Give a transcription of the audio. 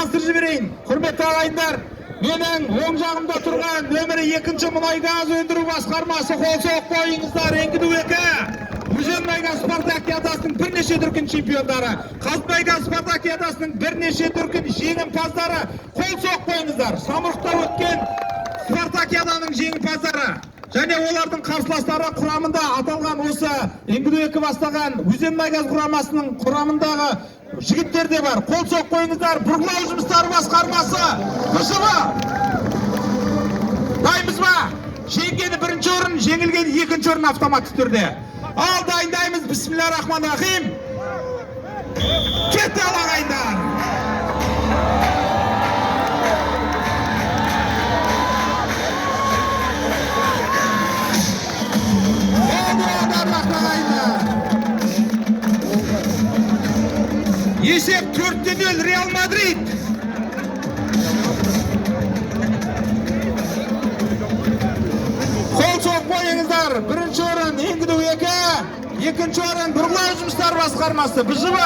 таныстырып жіберейін. Құрметті ағайындар, менің оң жағымда тұрған нөмірі 2-ші мұнай газ өндіру басқармасы қол соғып қойыңыздар. НГДУ-ке Өзенмайгаз спартакиадасының бірнеше дүркін чемпиондары, Қазмайгаз спартакиадасының бірнеше дүркін жеңімпаздары қол соғып қойыңыздар. Самұрықта өткен спартакиаданың жеңімпаздары және олардың қарсыластары құрамында аталған осы НГДУ-ке бастаған Өзенмайгаз құрамасының құрамындағы жігіттер де бар. Қол соғып қойыңыздар. Бұрғылау жұмыстары басқармасы БЖБ. Дайынбыз ба? Жеңгені бірінші орын, жеңілгені екінші орын автоматты түрде. Ал дайындаймыз. Бисмиллахиррахманиррахим. Кетті ағайындар. Есеп 4-0 Реал Мадрид. Қол соғып қойыңыздар. Бірінші орын НГДУ-ке, екінші орын бұрғылау жұмыстары басқармасы БЖБ.